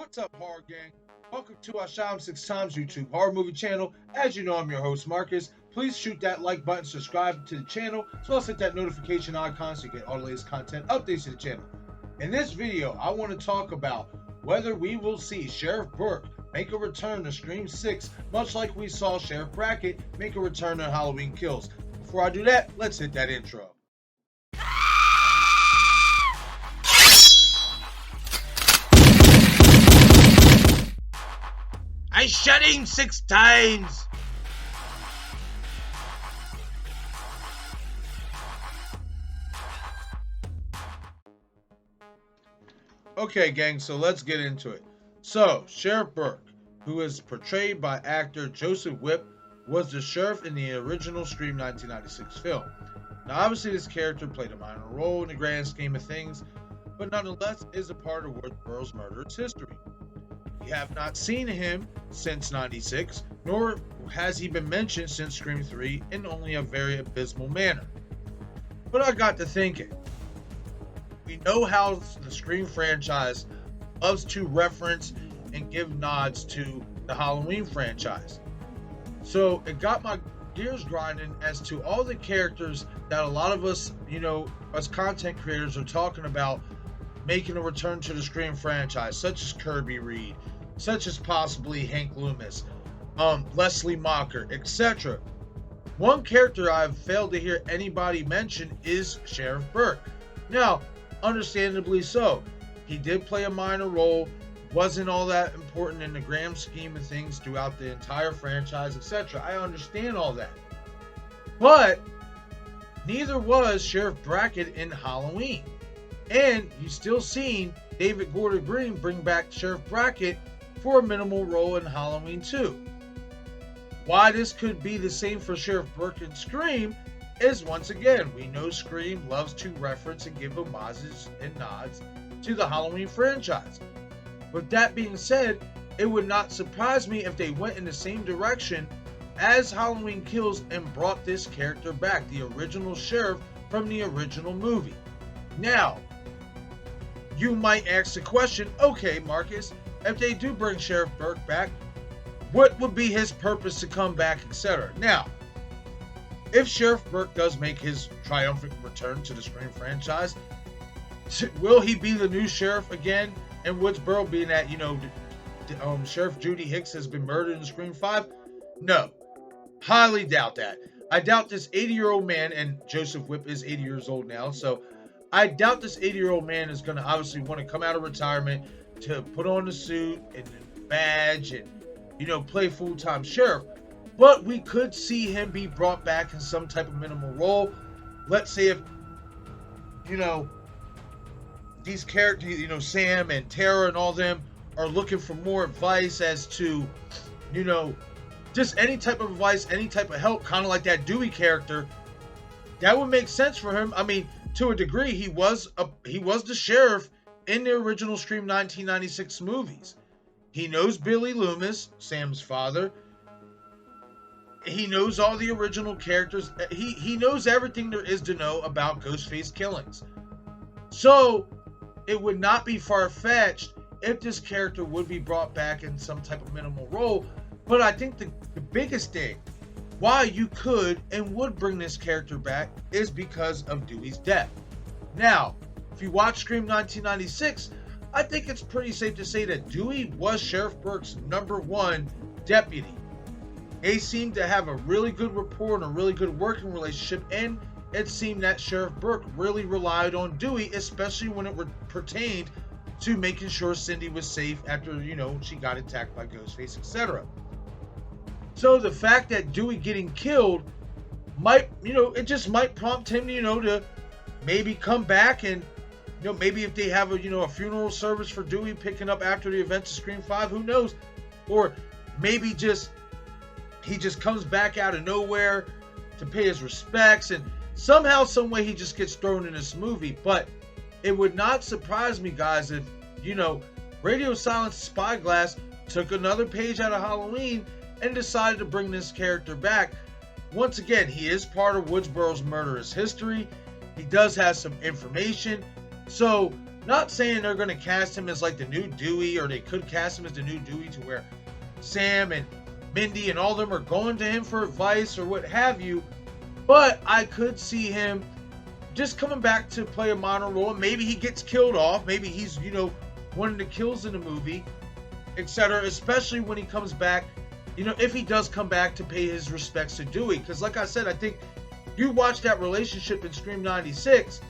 What's up, horror gang? Welcome to our Shine 6 Times YouTube horror movie channel. As you know, I'm your host, Marcus. Please shoot that like button, subscribe to the channel, as well as hit that notification icon so you get all the latest content updates to the channel. In this video, I want to talk about whether we will see Sheriff Burke make a return to Scream 6, much like we saw Sheriff Brackett make a return to Halloween Kills. Before I do that, let's hit that intro. I shot him 6 times. Okay, gang, so let's get into it. So, Sheriff Burke, who is portrayed by actor Joseph Whipp, was the sheriff in the original Scream 1996 film. Now, obviously, this character played a minor role in the grand scheme of things, but nonetheless is a part of Woodsboro's murderous history. We have not seen him since 96, nor has he been mentioned since Scream 3 in only a very abysmal manner. But I got to thinking, we know how the Scream franchise loves to reference and give nods to the Halloween franchise. So it got my gears grinding as to all the characters that a lot of us, as content creators are talking about making a return to the Scream franchise, such as Kirby Reed, such as possibly Hank Loomis, Leslie Mocker, etc. One character I've failed to hear anybody mention is Sheriff Burke. Now, understandably so. He did play a minor role, wasn't all that important in the grand scheme of things throughout the entire franchise, etc. I understand all that. But neither was Sheriff Brackett in Halloween. And you still seen David Gordon Green bring back Sheriff Brackett for a minimal role in Halloween 2. Why this could be the same for Sheriff Burke in Scream is, once again, we know Scream loves to reference and give homages and nods to the Halloween franchise. With that being said, it would not surprise me if they went in the same direction as Halloween Kills and brought this character back, the original sheriff from the original movie. Now, you might ask the question, okay, Marcus, if they do bring Sheriff Burke back, what would be his purpose to come back, etc.? Now, if Sheriff Burke does make his triumphant return to the Scream franchise, will he be the new sheriff again in Woodsboro, being that, Sheriff Judy Hicks has been murdered in Scream 5? No. Highly doubt that. I doubt this 80-year-old man, and Joseph Whipp is 80 years old now, so I doubt this 80-year-old man is going to obviously want to come out of retirement to put on the suit and the badge and, play full-time sheriff. But we could see him be brought back in some type of minimal role. Let's say if, these characters, Sam and Tara and all them are looking for more advice as to, just any type of advice, any type of help, kind of like that Dewey character, that would make sense for him. I mean, to a degree, he was the sheriff in the original Scream 1996 movies. He knows Billy Loomis, Sam's father. He knows all the original characters. He knows everything there is to know about Ghostface killings. So, it would not be far-fetched if this character would be brought back in some type of minimal role. But I think the biggest thing why you could and would bring this character back is because of Dewey's death. Now, if you watch Scream 1996, I think it's pretty safe to say that Dewey was Sheriff Burke's #1 deputy. They seemed to have a really good rapport and a really good working relationship, and it seemed that Sheriff Burke really relied on Dewey, especially when it pertained to making sure Cindy was safe after, she got attacked by Ghostface, etc. So the fact that Dewey getting killed might, it just might prompt him, to maybe come back and, maybe if they have a funeral service for Dewey picking up after the events of Scream 5, who knows? Or maybe he just comes back out of nowhere to pay his respects, and somehow, some way he just gets thrown in this movie. But it would not surprise me, guys, if, Radio Silence Spyglass took another page out of Halloween and decided to bring this character back. Once again, he is part of Woodsboro's murderous history. He does have some information. So Not saying they're going to cast him as like the new Dewey, or they could cast him as the new Dewey to where Sam and Mindy and all of them are going to him for advice or what have you. But I could see him just coming back to play a minor role. And maybe he gets killed off. Maybe he's, one of the kills in the movie, etc. Especially when he comes back, if he does come back to pay his respects to Dewey. Because like I said, I think you watch that relationship in Scream 96,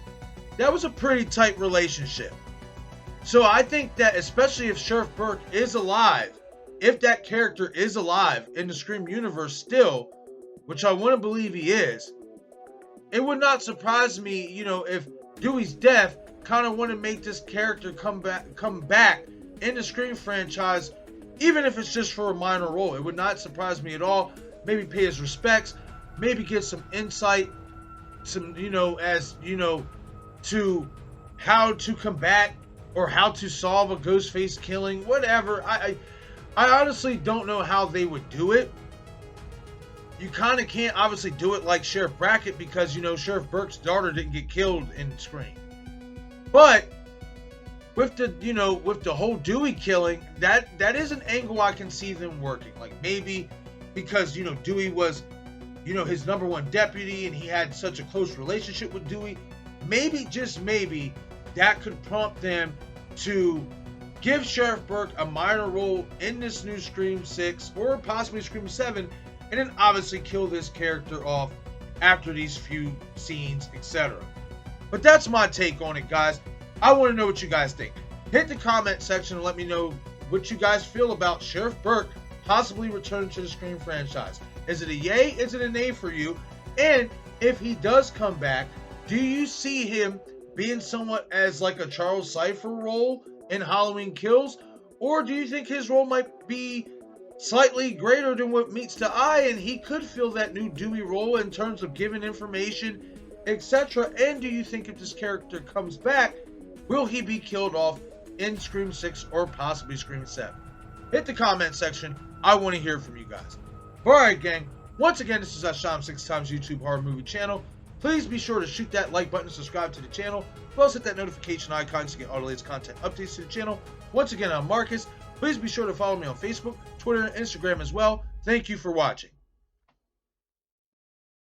that was a pretty tight relationship. So I think that especially if Sheriff Burke is alive, if that character is alive in the Scream universe still, which I want to believe he is, it would not surprise me, if Dewey's death kind of want to make this character come back in the Scream franchise, even if it's just for a minor role. It would not surprise me at all. Maybe pay his respects, maybe get some insight, to how to combat or how to solve a Ghostface killing, whatever. I honestly don't know how they would do it. You kind of can't obviously do it like Sheriff Brackett because, Sheriff Burke's daughter didn't get killed in Scream. But with the whole Dewey killing, that is an angle I can see them working. Like maybe because, Dewey was, his number one deputy and he had such a close relationship with Dewey. Maybe, just maybe, that could prompt them to give Sheriff Burke a minor role in this new Scream 6 or possibly Scream 7, and then obviously kill this character off after these few scenes, etc. But that's my take on it, guys. I want to know what you guys think. Hit the comment section and let me know what you guys feel about Sheriff Burke possibly returning to the Scream franchise. Is it a yay? Is it a nay for you? And if he does come back, do you see him being somewhat as like a Charles Cypher role in Halloween Kills? Or do you think his role might be slightly greater than what meets the eye and he could fill that new Dewey role in terms of giving information, etc.? And do you think if this character comes back, will he be killed off in Scream 6 or possibly Scream 7? Hit the comment section. I want to hear from you guys. Alright, gang. Once again, this is Asham 6x YouTube Horror Movie Channel. Please be sure to shoot that like button and subscribe to the channel. Plus hit that notification icon to get all the latest content updates to the channel. Once again, I'm Marcus. Please be sure to follow me on Facebook, Twitter, and Instagram as well. Thank you for watching.